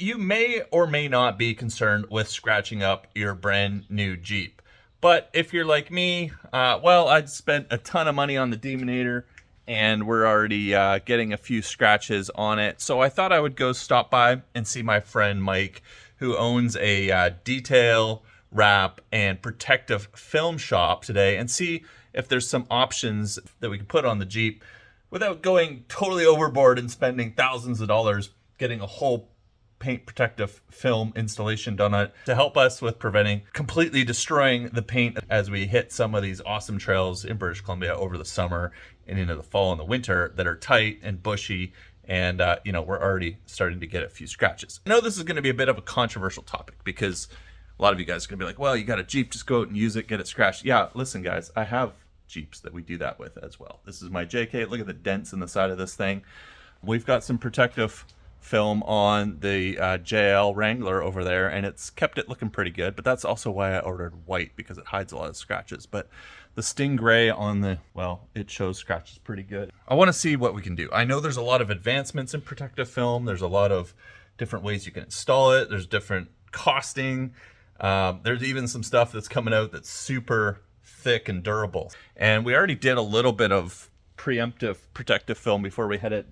you may or may not be concerned with scratching up your brand new Jeep. But if you're like me, well, I'd spent a ton of money on the Demonator and we're already getting a few scratches on it. So I thought I would go stop by and see my friend Mike, who owns a detail, wrap, and protective film shop today, and see if there's some options that we can put on the Jeep without going totally overboard and spending thousands of dollars getting a whole paint protective film installation done on it to help us with preventing completely destroying the paint as we hit some of these awesome trails in British Columbia over the summer and into the fall and the winter that are tight and bushy, and you know, we're already starting to get a few scratches. I know this is going to be a bit of a controversial topic because a lot of you guys are going to be like, well, you got a Jeep, just go out and use it, get it scratched. Yeah, listen guys, I have Jeeps that we do that with as well. This is my JK. Look at the dents in the side of this thing. We've got some protective film on the JL Wrangler over there, and it's kept it looking pretty good, but that's also why I ordered white, because it hides a lot of scratches. But the Stingray on the, well, it shows scratches pretty good. I want to see what we can do. I know there's a lot of advancements in protective film. There's a lot of different ways you can install it. There's different costing. There's even some stuff that's coming out that's super thick and durable. And we already did a little bit of preemptive protective film before we headed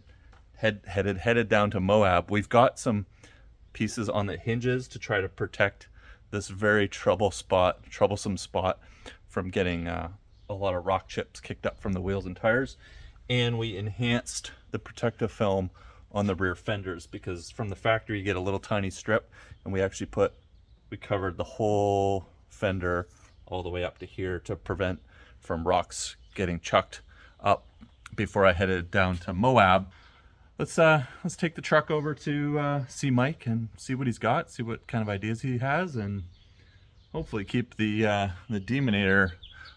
down to Moab. We've got some pieces on the hinges to try to protect this very troublesome spot from getting a lot of rock chips kicked up from the wheels and tires. And we enhanced the protective film on the rear fenders, because from the factory you get a little tiny strip, and we covered the whole fender all the way up to here to prevent from rocks getting chucked up before I headed down to Moab. Let's take the truck over to see Mike and see what he's got, see what kind of ideas he has, and hopefully keep the Demonator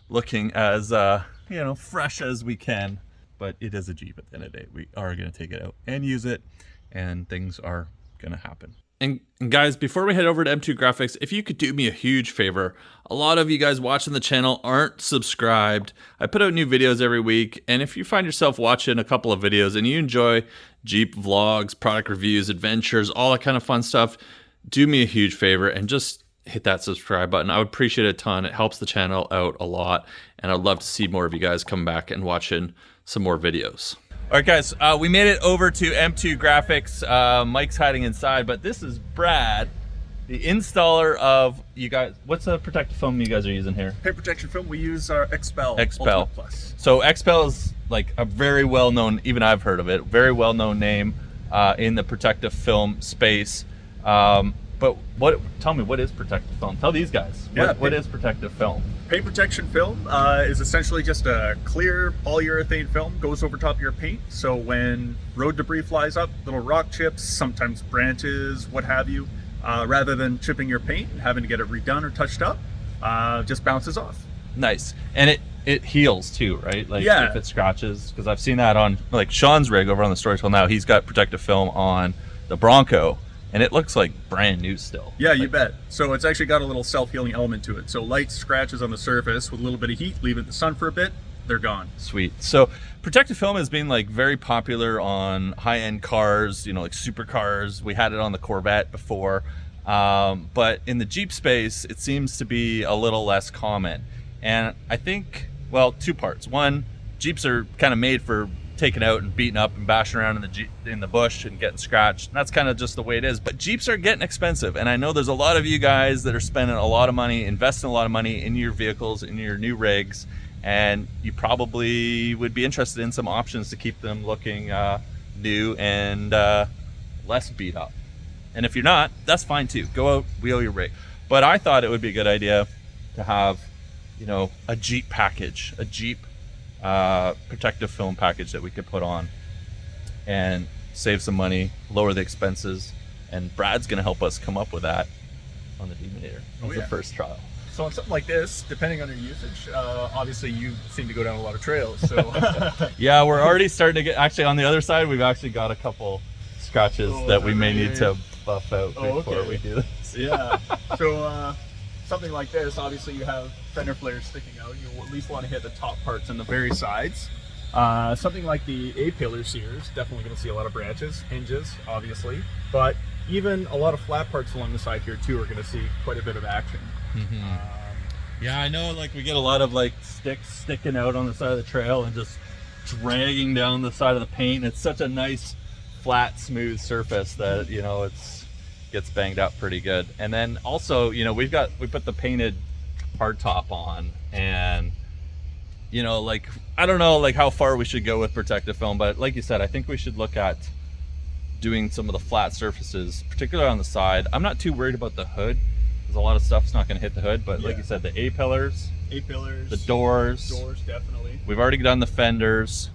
looking as you know, fresh as we can. But it is a Jeep at the end of the day. We are going to take it out and use it, and things are going to happen. And guys, before we head over to M2 Graphics, if you could do me a huge favor, a lot of you guys watching the channel aren't subscribed. I put out new videos every week, and if you find yourself watching a couple of videos and you enjoy Jeep vlogs, product reviews, adventures, all that kind of fun stuff, do me a huge favor and just hit that subscribe button. I would appreciate it a ton. It helps the channel out a lot, and I'd love to see more of you guys come back and watching some more videos. All right, guys, we made it over to M2 Graphics. Mike's hiding inside, but this is Brad, the installer of, you guys, what's the protective film you guys are using here? Paint protection film, we use our XPEL. XPEL. Plus. So XPEL is like a very well-known, even I've heard of it, very well-known name in the protective film space. But tell me, what is protective film? Tell these guys, what is protective film? Paint protection film is essentially just a clear polyurethane film, goes over top of your paint. So when road debris flies up, little rock chips, sometimes branches, what have you, rather than chipping your paint and having to get it redone or touched up, just bounces off. Nice. And it heals too, right? Like yeah. If it scratches, because I've seen that on like Sean's rig over on the Storytell now, he's got protective film on the Bronco, and it looks like brand new still. Yeah, you bet. So it's actually got a little self-healing element to it. So light scratches on the surface with a little bit of heat, leave it in the sun for a bit, they're gone. Sweet. So protective film has been like very popular on high-end cars, you know, like supercars. We had it on the Corvette before. But in the Jeep space, it seems to be a little less common. And I think, well, two parts. One, Jeeps are kind of made for taken out and beaten up and bashing around in the bush and getting scratched. And that's kind of just the way it is. But Jeeps are getting expensive, and I know there's a lot of you guys that are spending a lot of money, investing a lot of money in your vehicles, in your new rigs, and you probably would be interested in some options to keep them looking new and less beat up. And if you're not, that's fine too. Go out, wheel your rig. But I thought it would be a good idea to have, you know, a Jeep package, a Jeep protective film package that we could put on and save some money, lower the expenses, and Brad's gonna help us come up with that on the Demonator. That's the first trial. So on something like this, depending on your usage, obviously you seem to go down a lot of trails, so. Yeah, we're already starting to get, actually on the other side, we've actually got a couple scratches that we may need to buff out before we do this. Yeah, so something like this, obviously you have fender flares sticking out. You at least want to hit the top parts and the very sides. Something like the A-pillar sears, definitely going to see a lot of branches, hinges, obviously. But Even a lot of flat parts along the side here too are going to see quite a bit of action. Yeah, I know, like we get a lot of like sticks sticking out on the side of the trail and just dragging down the side of the paint. It's such a nice flat smooth surface that, you know, it's gets banged up pretty good. And then also, you know, we put the painted hard top on, and you know, like I don't know like how far we should go with protective film, but like you said, I think we should look at doing some of the flat surfaces, particularly on the side. I'm not too worried about the hood because a lot of stuff's not going to hit the hood, but like you said, the A-pillars, the doors, definitely. we've already done the fenders,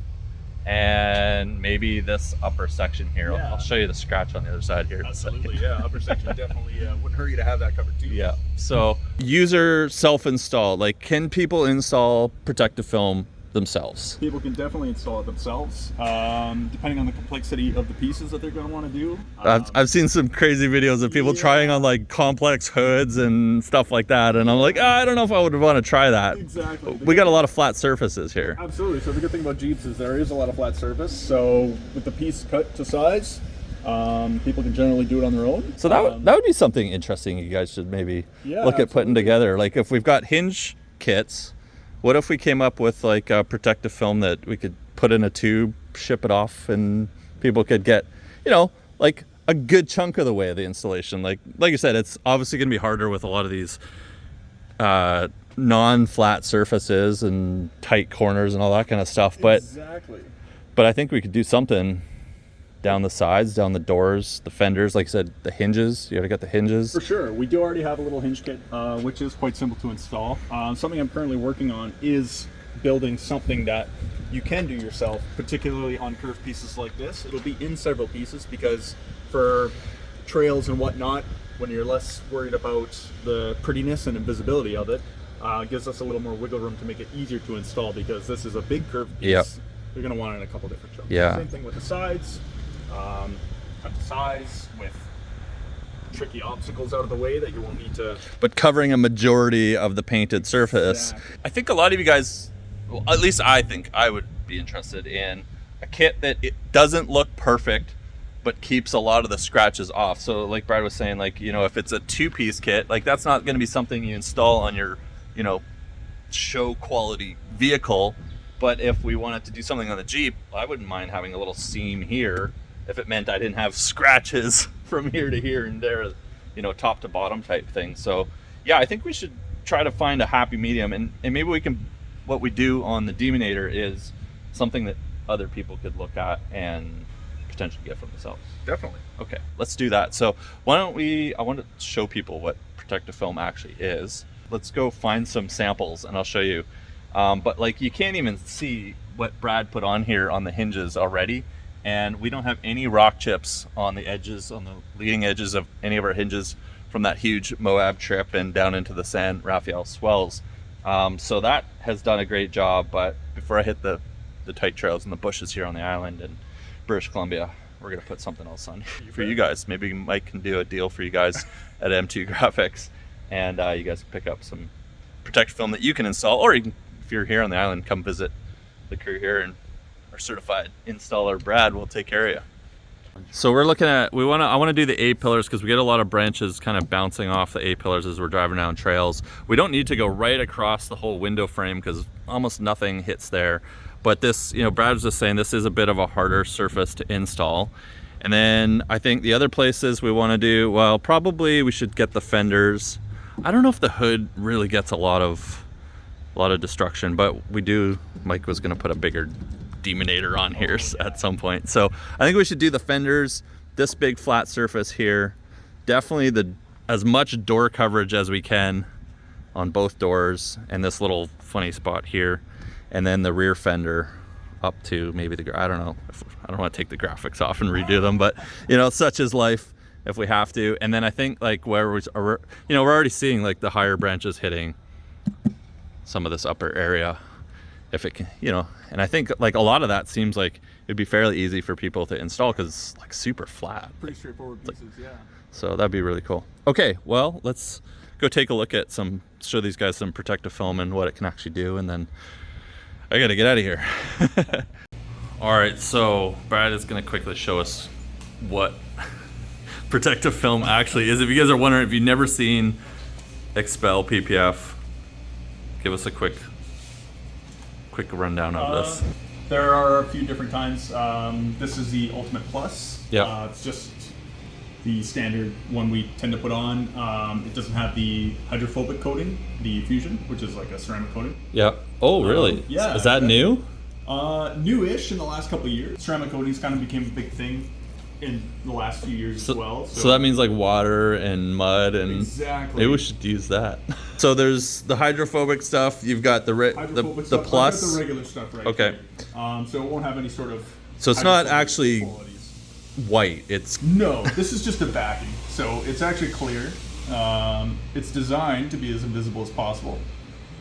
and maybe this upper section here. Yeah. I'll show you the scratch on the other side here. Absolutely, yeah. Upper section definitely wouldn't hurt you to have that covered too. Yeah. So user self-install, like can people install protective film themselves? People can definitely install it themselves, depending on the complexity of the pieces that they're going to want to do. I've seen some crazy videos of people trying on like complex hoods and stuff like that, and I'm like, I don't know if I would want to try that. Exactly. We got a lot of flat surfaces here. Absolutely. So the good thing about Jeeps is there is a lot of flat surface. So with the piece cut to size, people can generally do it on their own. So that would be something interesting you guys should maybe look at putting together. Like if we've got hinge kits, what if we came up with like a protective film that we could put in a tube, ship it off, and people could get, you know, like a good chunk of the way of the installation. Like you said, it's obviously going to be harder with a lot of these non-flat surfaces and tight corners and all that kind of stuff. But but I think we could do something down the sides, down the doors, the fenders, like I said, the hinges. You already got the hinges. For sure. We do already have a little hinge kit, which is quite simple to install. Something I'm currently working on is building something that you can do yourself, particularly on curved pieces like this. It'll be in several pieces because for trails and whatnot, when you're less worried about the prettiness and invisibility of it, gives us a little more wiggle room to make it easier to install, because this is a big curved piece. Yep. You're going to want it in a couple different chunks. Yeah. Same thing with the sides. Cut the size with tricky obstacles out of the way that you won't need to. But covering a majority of the painted surface. Exactly. I think a lot of you guys, well, at least I think I would be interested in a kit that it doesn't look perfect, but keeps a lot of the scratches off. So like Brad was saying, like, you know, if it's a two-piece kit, like that's not going to be something you install on your, you know, show quality vehicle. But if we wanted to do something on the Jeep, I wouldn't mind having a little seam here if it meant I didn't have scratches from here to here and there, you know, top to bottom type thing. So yeah, I think we should try to find a happy medium, and maybe we can, what we do on the Demonator is something that other people could look at and potentially get for themselves. Definitely. Okay, let's do that. So why don't I want to show people what protective film actually is. Let's go find some samples and I'll show you. But like you can't even see what Brad put on here on the hinges already. And we don't have any rock chips on the edges, on the leading edges of any of our hinges from that huge Moab trip and down into the San Rafael swells. So that has done a great job. But before I hit the tight trails and the bushes here on the island in British Columbia, we're going to put something else on for you guys. Maybe Mike can do a deal for you guys at M2 Graphics, and you guys can pick up some protective film that you can install, or you can, if you're here on the island, come visit the crew here, and our certified installer Brad will take care of you. So we're looking at, I want to do the A-pillars because we get a lot of branches kind of bouncing off the A-pillars as we're driving down trails. We don't need to go right across the whole window frame because almost nothing hits there. But this, you know, Brad was just saying this is a bit of a harder surface to install. And then I think the other places we want to do, well, probably we should get the fenders. I don't know if the hood really gets a lot of destruction, but we do, Mike was going to put a bigger Demonator on here at some point. So I think we should do the fenders, this big flat surface here, definitely as much door coverage as we can on both doors, and this little funny spot here, and then the rear fender up to maybe I don't know, I don't want to take the graphics off and redo them, but you know, such is life if we have to. And then I think like where we're already seeing like the higher branches hitting some of this upper area, if it can, you know, and I think like a lot of that seems like it'd be fairly easy for people to install because it's like super flat. Pretty straightforward pieces, yeah. So that'd be really cool. Okay, well, let's go take a look at show these guys some protective film and what it can actually do, and then I gotta get out of here. All right, so Brad is gonna quickly show us what protective film actually is. If you guys are wondering, if you've never seen Expel PPF, give us a quick rundown of this. There are a few different kinds. This is the Ultimate Plus. Yeah. It's just the standard one we tend to put on. It doesn't have the hydrophobic coating, the Fusion, which is like a ceramic coating. Yeah. Oh, really? Yeah. Is that new? Newish in the last couple of years. Ceramic coatings kind of became a big thing in the last few years as well. So that means like water and mud and exactly. Maybe we should use that. So there's the hydrophobic stuff. You've got the stuff. plus. I've got the regular stuff right Okay. here. So it won't have any sort of. So it's not actually qualities. white. It's no. This is just a backing. So it's actually clear. It's designed to be as invisible as possible.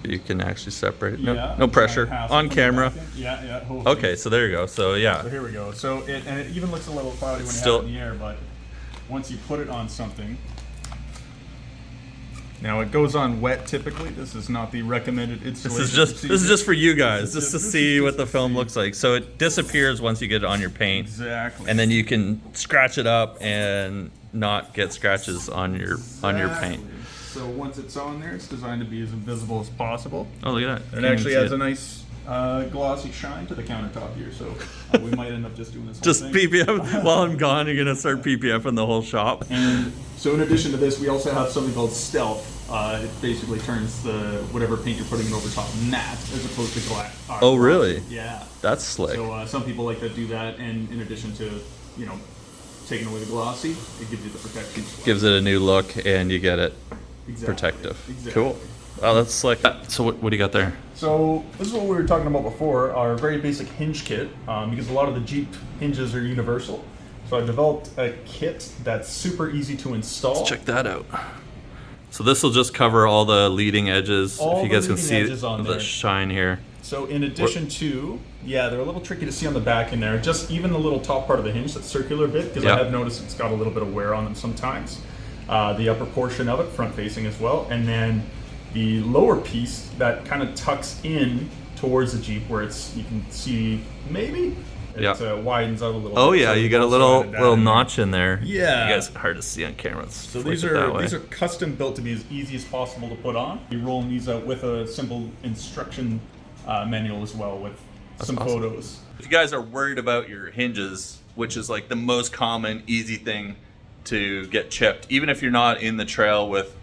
You can actually separate. No, Yeah, no pressure on camera. Yeah. Okay, so there you go. So yeah. So here we go. So it even looks a little cloudy when you have it in the air, but once you put it on something. Now it goes on wet typically. This is not the recommended installation. This is just for you guys, just to see what the film looks like. So it disappears once you get it on your paint. Exactly. And then you can scratch it up and not get scratches on your paint. So once it's on there, it's designed to be as invisible as possible. Oh, look at that. It actually has a nice glossy shine to the countertop here, so we might end up just doing this whole just thing. PPF. While I'm gone, you're gonna start PPF in the whole shop. And so in addition to this, we also have something called Stealth. It basically turns the whatever paint you're putting over top matte as opposed to glass. Oh, really? Yeah. That's slick. So some people like to do that, and in addition to, taking away the glossy, it gives you the protection. Gives it a new look, and you get it exactly. protective. Exactly. Cool. Oh, that's slick. So what do you got there? So this is what we were talking about before, our very basic hinge kit, because a lot of the Jeep hinges are universal. So I developed a kit that's super easy to install. Let's check that out. So this will just cover all the leading edges. If you guys can see the shine here. So in addition to, they're a little tricky to see on the back in there, just even the little top part of the hinge, that circular bit, because I have noticed it's got a little bit of wear on them sometimes. The upper portion of it, front facing as well, and then the lower piece that kind of tucks in towards the Jeep where you can see maybe it widens out a little. Oh bit. yeah, So you got a little notch in there. Yeah. You guys hard to see on camera. So these are custom built to be as easy as possible to put on. You're rolling these out with a simple instruction manual as well with some photos. If you guys are worried about your hinges, which is like the most common easy thing to get chipped, even if you're not in the trail with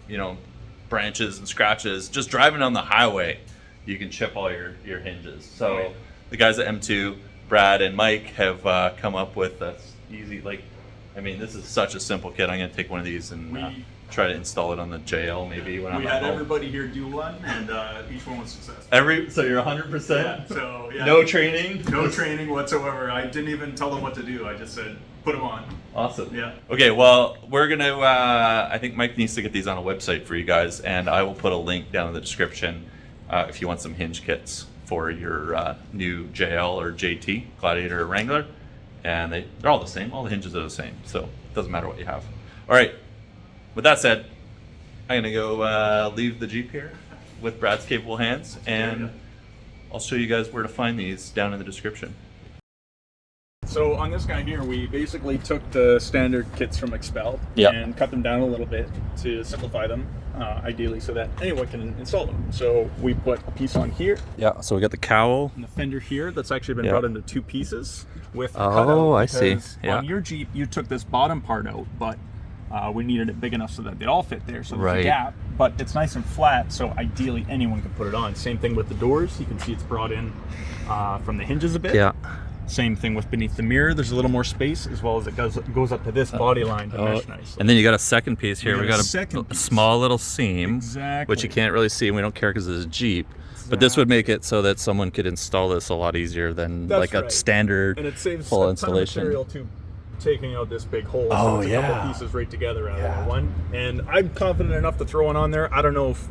branches and scratches, just driving on the highway, you can chip all your hinges. So the guys at M2, Brad and Mike, have come up with this easy, this is such a simple kit. I'm gonna take one of these and try to install it on the JL maybe when I'm We at had home. everybody here do one, and each one was successful. So you're 100%? Yeah, so no training? No training whatsoever. I didn't even tell them what to do. I just said, put them on. Awesome. Yeah. Okay, well, we're going to, I think Mike needs to get these on a website for you guys, and I will put a link down in the description if you want some hinge kits for your new JL or JT, Gladiator or Wrangler. And they're all the same. All the hinges are the same, so it doesn't matter what you have. All right, with that said, I'm going to go leave the Jeep here with Brad's capable hands, and I'll show you guys where to find these down in the description. So on this guy here, we basically took the standard kits from Expel and cut them down a little bit to simplify them, ideally so that anyone can install them. So we put a piece on here. Yeah, so we got the cowl. And the fender here that's actually been brought into two pieces with cutout, I see. Yeah. On your Jeep, you took this bottom part out, but we needed it big enough so that they all fit there. So there's a gap, but it's nice and flat, so ideally anyone can put it on. Same thing with the doors. You can see it's brought in from the hinges a bit. Yeah. Same thing with beneath the mirror. There's a little more space, as well as it goes up to this body line to mesh nicely. And then you got a second piece here. We got a small little seam, which you can't really see, and we don't care because it's a Jeep. But this would make it so that someone could install this a lot easier than a standard and it saves full a installation. Ton of material to taking out this big hole. Oh, so it's a couple pieces right together out of one. And I'm confident enough to throw one on there. I don't know if,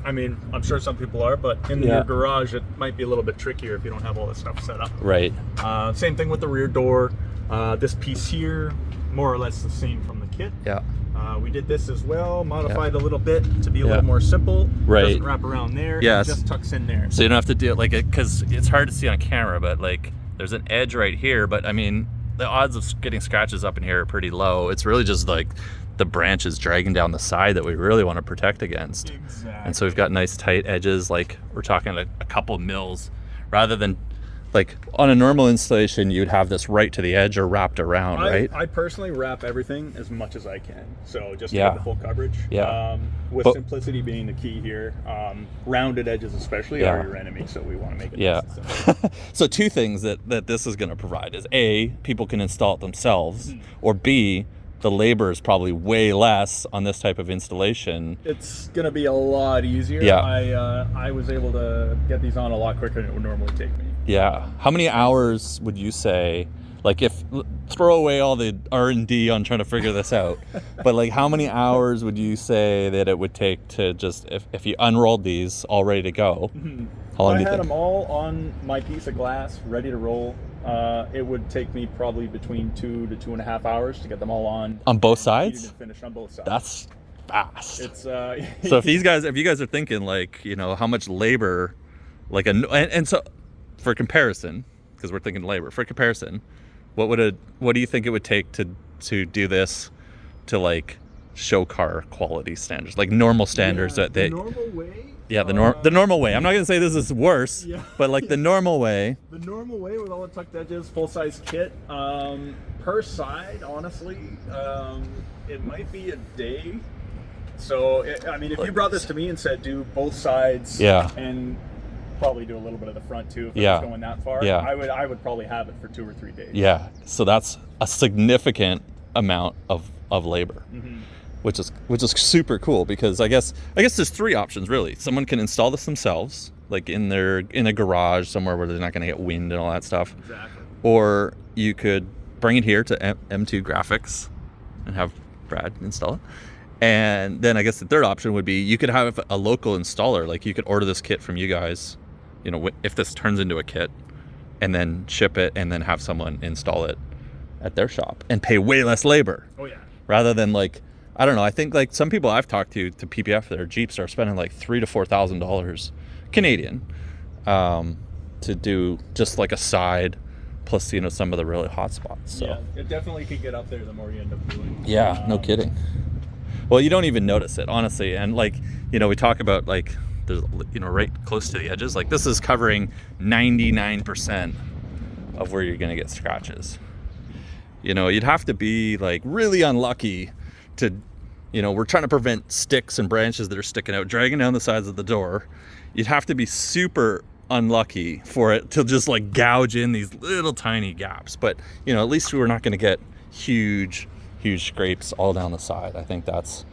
I'm sure some people are, but in your garage, it might be a little bit trickier if you don't have all this stuff set up. Right. Same thing with the rear door. This piece here, more or less the same from the kit. Yeah. We did this as well, modified a little bit to be a little more simple. Right. Doesn't wrap around there. Yes. It just tucks in there. So you don't have to do it because it's hard to see on camera, but there's an edge right here. But the odds of getting scratches up in here are pretty low. It's really just like the branches dragging down the side that we really want to protect against. Exactly. And so we've got nice tight edges, like we're talking a couple mils, rather than like on a normal installation, you'd have this right to the edge or wrapped around, right? I personally wrap everything as much as I can. So just to Yeah. get the full coverage. Yeah. With But- simplicity being the key here. Rounded edges especially Yeah. are your enemy, so we want to make it Yeah. nice and simple. So two things that this is going to provide is A, people can install it themselves, or B, the labor is probably way less on this type of installation. It's going to be a lot easier. Yeah. I was able to get these on a lot quicker than it would normally take me. Yeah. How many hours would you say, like if, throw away all the R&D on trying to figure this out, but like how many hours would you say that it would take to just, if you unrolled these all ready to go, how long If do I you had think? them all on my piece of glass, ready to roll, it would take me probably between 2 to 2.5 hours to get them all on. On both Heated sides? and finished on both sides. That's fast. It's So if you guys are thinking like, you know, how much labor, like and so for comparison, because we're thinking labor, for comparison, what do you think it would take to do this to like show car quality standards, like normal standards that they, the normal way. the normal way. I'm not gonna say this is worse, Yeah. but like the normal way. The normal way with all the tucked edges, full size kit, per side, honestly, it might be a day. So I mean, if you brought this to me and said do both sides, Yeah. and probably do a little bit of the front too if Yeah. it was going that far, Yeah. I would probably have it for 2 or 3 days. Yeah. So that's a significant amount of labor. Which is super cool, because I guess there's three options really. Someone can install this themselves, like in a garage somewhere where they're not going to get wind and all that stuff. Exactly. Or you could bring it here to M2 Graphics and have Brad install it. And then I guess the third option would be you could have a local installer, like you could order this kit from you guys, you know, if this turns into a kit, and then ship it and then have someone install it at their shop and pay way less labor. Oh yeah. Rather than like, I don't know, I think like some people I've talked to PPF their Jeeps are spending like $3,000 to $4,000 Canadian to do just like a side plus, you know, some of the really hot spots. So Yeah, it definitely could get up there the more you end up doing. yeah, no kidding. Well, you don't even notice it, honestly. And like, you know, we talk about like there's, you know, right close to the edges, like this is covering 99% of where you're gonna get scratches. You know, you'd have to be like really unlucky to, you know, we're trying to prevent sticks and branches that are sticking out, dragging down the sides of the door. You'd have to be super unlucky for it to just like gouge in these little tiny gaps. But, you know, at least we're not going to get huge scrapes all down the side. I think that's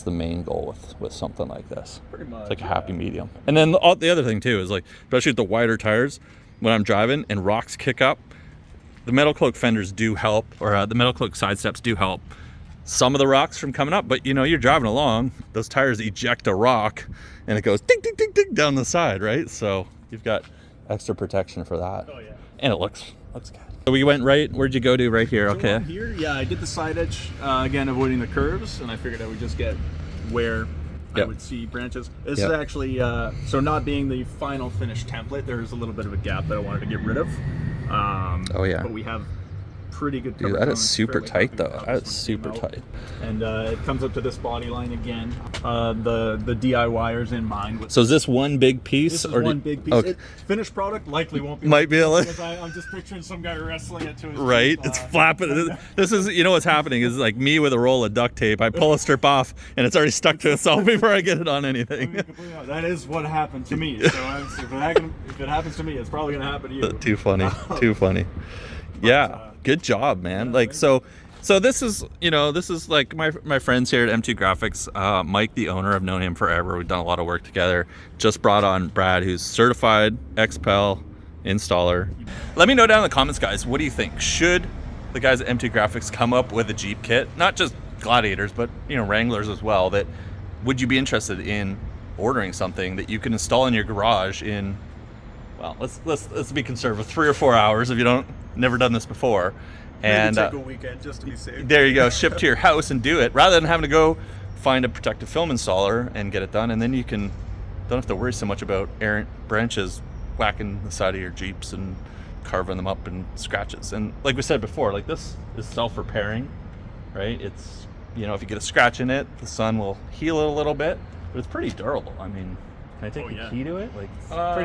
the main goal with something like this. Pretty much. It's like a happy medium. And then the other thing too is like, especially with the wider tires, when I'm driving and rocks kick up, the metal cloak fenders do help, or the metal cloak side steps do help some of the rocks from coming up. But you know, you're driving along, those tires eject a rock and it goes ding ding ding ding down the side, right? So you've got extra protection for that. Oh yeah. And it looks good. So we went right, where'd you go to? Right here. So Okay. on here, yeah, I did the side edge, again, avoiding the curves, and I figured I would just get where I Yep. would see branches. This Yep. is actually, so not being the final finished template, there's a little bit of a gap that I wanted to get rid of. Oh, yeah. But we have pretty good Dude, coverage that on is it. super Fairly tight happy though. with how That is this one super came out. tight. And it comes up to this body line again. The DI wires in mind. With So is this one big piece? this is or one big piece. Okay. Finished product likely won't be. Might be a because I'm just picturing some guy wrestling it to his Right, teeth, it's flapping. This is, you know what's happening is like me with a roll of duct tape. I pull a strip off and it's already stuck to itself before I get it on I mean, anything. completely honest, that is what happened to me. So if it happens to me, it's probably going to happen to you. Too funny, too funny. Yeah, good job, man. Like so this is, you know, this is like my friends here at M2 Graphics. Mike, the owner, I've known him forever. We've done a lot of work together. Just brought on Brad, who's certified XPEL installer. Let me know down in the comments, guys. What do you think? Should the guys at M2 Graphics come up with a Jeep kit? Not just Gladiators, but you know, Wranglers as well. That would you be interested in ordering something that you can install in your garage in? Well, let's be conservative. 3 or 4 hours if you never done this before. And Maybe take a weekend just to be safe. there you go, ship to your house and do it rather than having to go find a protective film installer and get it done. And then you don't have to worry so much about errant branches whacking the side of your Jeeps and carving them up in scratches. And like we said before, like this is self-repairing, right? It's, you know, if you get a scratch in it, the sun will heal it a little bit, but it's pretty durable. I mean, can I take the key to it? Like, it's pretty